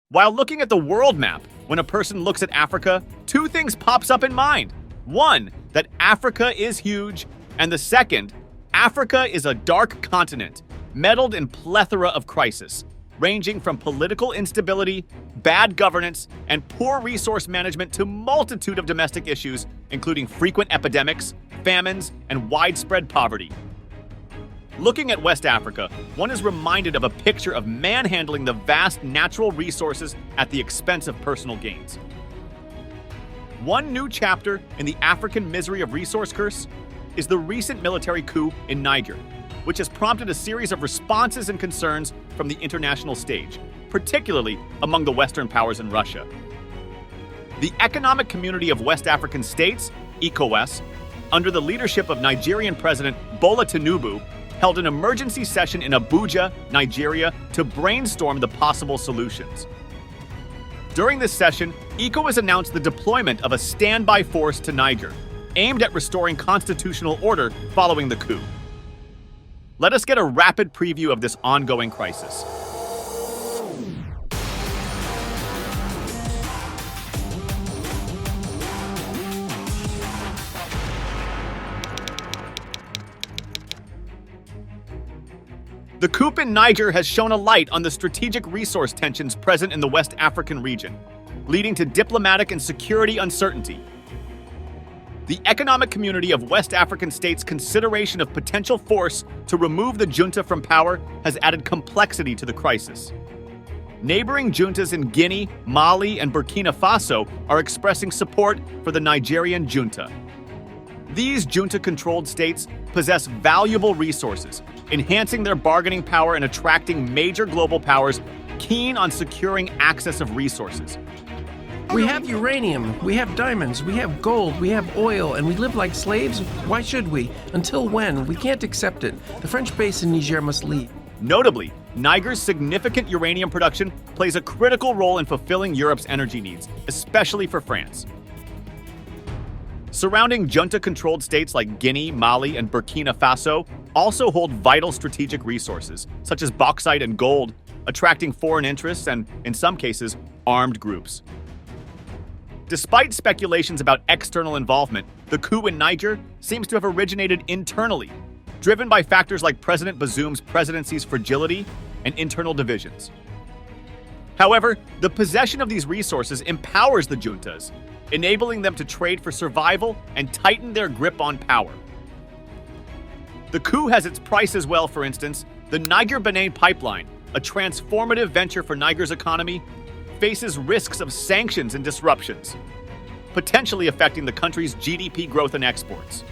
While looking at the world map, when a person looks at Africa, two things pops up in mind. One, that Africa is huge, and the second, Africa is a dark continent, meddled in plethora of crisis, ranging from political instability, bad governance, and poor resource management to multitude of domestic issues, including frequent epidemics, famines, and widespread poverty. Looking at West Africa, one is reminded of a picture of manhandling the vast natural resources at the expense of personal gains. One new chapter in the African misery of resource curse is the recent military coup in Niger, which has prompted a series of responses and concerns from the international stage, particularly among the Western powers and Russia. The Economic Community of West African States, ECOWAS, under the leadership of Nigerian President Bola Tinubu, held an emergency session in Abuja, Nigeria, to brainstorm the possible solutions. During this session, ECOWAS announced the deployment of a standby force to Niger, aimed at restoring constitutional order following the coup. Let us get a rapid preview of this ongoing crisis. The coup in Niger has shone a light on the strategic resource tensions present in the West African region, leading to diplomatic and security uncertainty. The Economic Community of West African States' consideration of potential force to remove the junta from power has added complexity to the crisis. Neighboring juntas in Guinea, Mali, and Burkina Faso are expressing support for the Nigerian junta. These junta-controlled states possess valuable resources, enhancing their bargaining power and attracting major global powers keen on securing access of resources. We have uranium, we have diamonds, we have gold, we have oil, and we live like slaves? Why should we? Until when? We can't accept it. The French base in Niger must leave. Notably, Niger's significant uranium production plays a critical role in fulfilling Europe's energy needs, especially for France. Surrounding junta-controlled states like Guinea, Mali, and Burkina Faso also hold vital strategic resources, such as bauxite and gold, attracting foreign interests and, in some cases, armed groups. Despite speculations about external involvement, the coup in Niger seems to have originated internally, driven by factors like President Bazoum's presidency's fragility and internal divisions. However, the possession of these resources empowers the juntas, enabling them to trade for survival and tighten their grip on power. The coup has its price as well. For instance, the Niger-Benin pipeline, a transformative venture for Niger's economy, faces risks of sanctions and disruptions, potentially affecting the country's GDP growth and exports.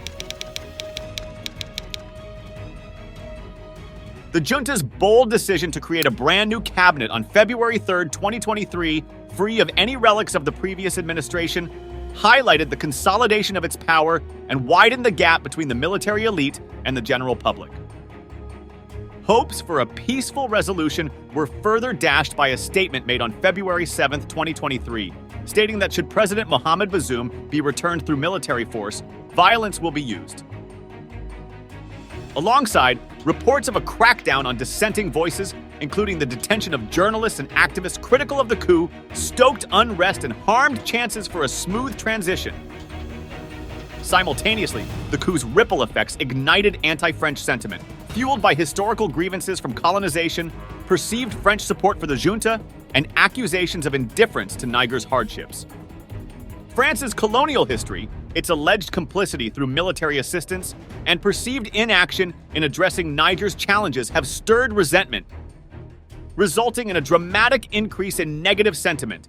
The junta's bold decision to create a brand new cabinet on February 3, 2023, free of any relics of the previous administration, highlighted the consolidation of its power and widened the gap between the military elite and the general public. Hopes for a peaceful resolution were further dashed by a statement made on February 7, 2023, stating that should President Mohamed Bazoum be returned through military force, violence will be used. Alongside, reports of a crackdown on dissenting voices, including the detention of journalists and activists critical of the coup, stoked unrest and harmed chances for a smooth transition. Simultaneously, the coup's ripple effects ignited anti-French sentiment, fueled by historical grievances from colonization, perceived French support for the junta, and accusations of indifference to Niger's hardships. France's colonial history, its alleged complicity through military assistance, and perceived inaction in addressing Niger's challenges have stirred resentment, resulting in a dramatic increase in negative sentiment,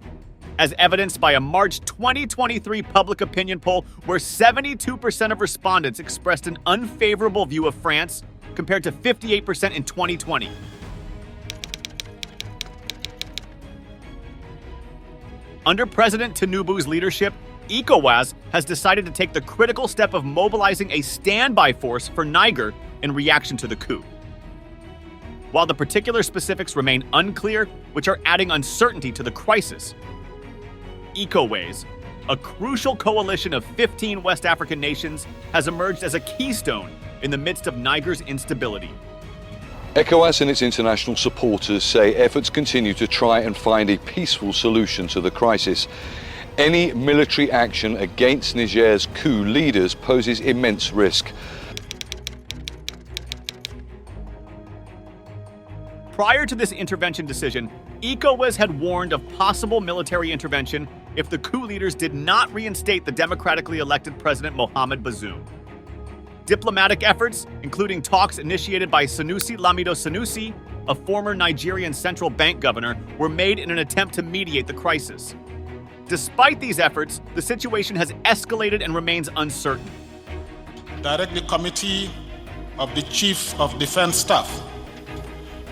as evidenced by a March 2023 public opinion poll where 72% of respondents expressed an unfavorable view of France compared to 58% in 2020. Under President Tinubu's leadership, ECOWAS has decided to take the critical step of mobilizing a standby force for Niger in reaction to the coup. While the particular specifics remain unclear, which are adding uncertainty to the crisis, ECOWAS, a crucial coalition of 15 West African nations, has emerged as a keystone in the midst of Niger's instability. ECOWAS and its international supporters say efforts continue to try and find a peaceful solution to the crisis. Any military action against Niger's coup leaders poses immense risk. Prior to this intervention decision, ECOWAS had warned of possible military intervention if the coup leaders did not reinstate the democratically elected President Mohamed Bazoum. Diplomatic efforts, including talks initiated by Sanusi Lamido Sanusi, a former Nigerian central bank governor, were made in an attempt to mediate the crisis. Despite these efforts, the situation has escalated and remains uncertain. Direct the Committee of the Chief of Defense Staff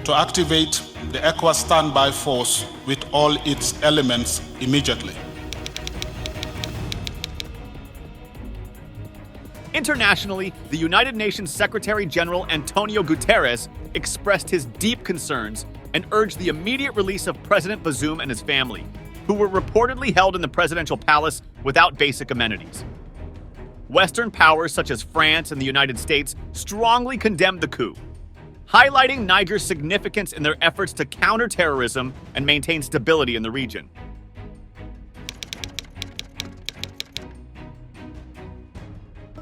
to activate the ECOWAS standby force with all its elements immediately. Internationally, the United Nations Secretary-General Antonio Guterres expressed his deep concerns and urged the immediate release of President Bazoum and his family, who were reportedly held in the presidential palace without basic amenities. Western powers such as France and the United States strongly condemned the coup, highlighting Niger's significance in their efforts to counter terrorism and maintain stability in the region.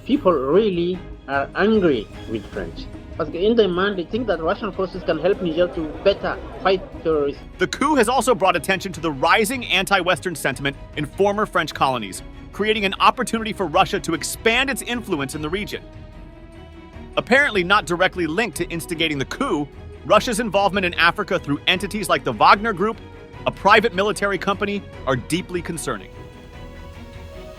People really are angry with French. Because in their mind, they think that Russian forces can help Niger to better fight terrorism. The coup has also brought attention to the rising anti-Western sentiment in former French colonies, creating an opportunity for Russia to expand its influence in the region. Apparently not directly linked to instigating the coup, Russia's involvement in Africa through entities like the Wagner Group, a private military company, are deeply concerning.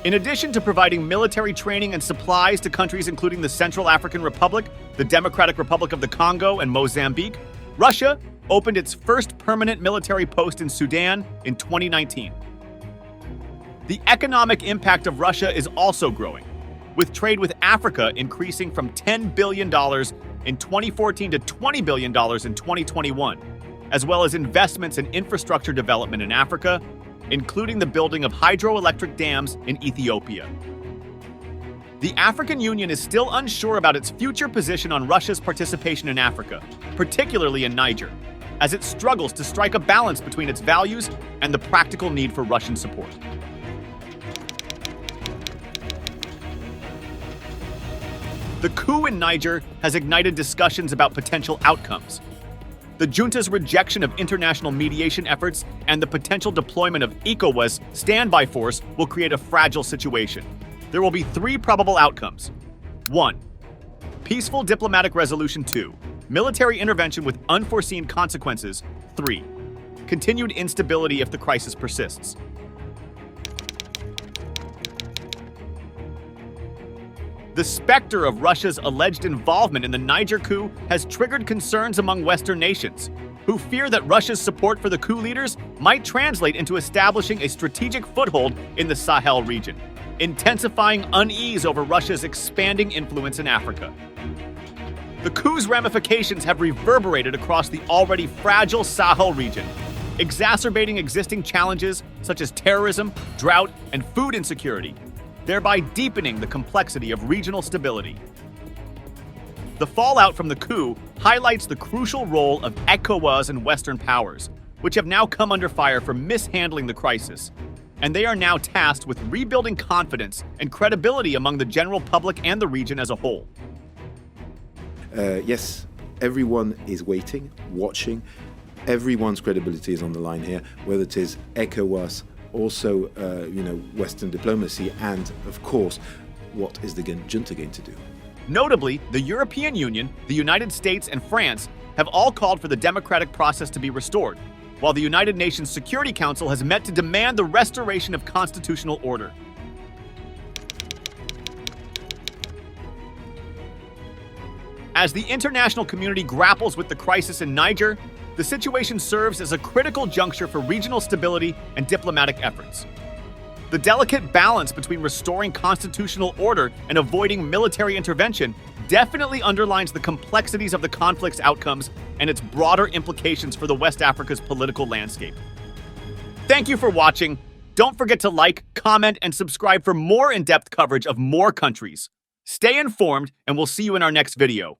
In addition to providing military training and supplies to countries including the Central African Republic, the Democratic Republic of the Congo, and Mozambique, Russia opened its first permanent military post in Sudan in 2019. The economic impact of Russia is also growing, with trade with Africa increasing from $10 billion in 2014 to $20 billion in 2021, as well as investments in infrastructure development in Africa, including the building of hydroelectric dams in Ethiopia. The African Union is still unsure about its future position on Russia's participation in Africa, particularly in Niger, as it struggles to strike a balance between its values and the practical need for Russian support. The coup in Niger has ignited discussions about potential outcomes. The junta's rejection of international mediation efforts and the potential deployment of ECOWAS standby force will create a fragile situation. There will be three probable outcomes. 1. Peaceful diplomatic resolution. 2. Military intervention with unforeseen consequences. 3. Continued instability if the crisis persists. The specter of Russia's alleged involvement in the Niger coup has triggered concerns among Western nations, who fear that Russia's support for the coup leaders might translate into establishing a strategic foothold in the Sahel region, intensifying unease over Russia's expanding influence in Africa. The coup's ramifications have reverberated across the already fragile Sahel region, exacerbating existing challenges such as terrorism, drought, and food insecurity, thereby deepening the complexity of regional stability. The fallout from the coup highlights the crucial role of ECOWAS and Western powers, which have now come under fire for mishandling the crisis, and they are now tasked with rebuilding confidence and credibility among the general public and the region as a whole. Yes, everyone is waiting, watching. Everyone's credibility is on the line here, whether it is ECOWAS, also, Western diplomacy, and, of course, what is the junta going to do? Notably, the European Union, the United States, and France have all called for the democratic process to be restored, while the United Nations Security Council has met to demand the restoration of constitutional order. As the international community grapples with the crisis in Niger, the situation serves as a critical juncture for regional stability and diplomatic efforts. The delicate balance between restoring constitutional order and avoiding military intervention definitely underlines the complexities of the conflict's outcomes and its broader implications for the West Africa's political landscape. Thank you for watching. Don't forget to like, comment, and subscribe for more in-depth coverage of more countries. Stay informed, and we'll see you in our next video.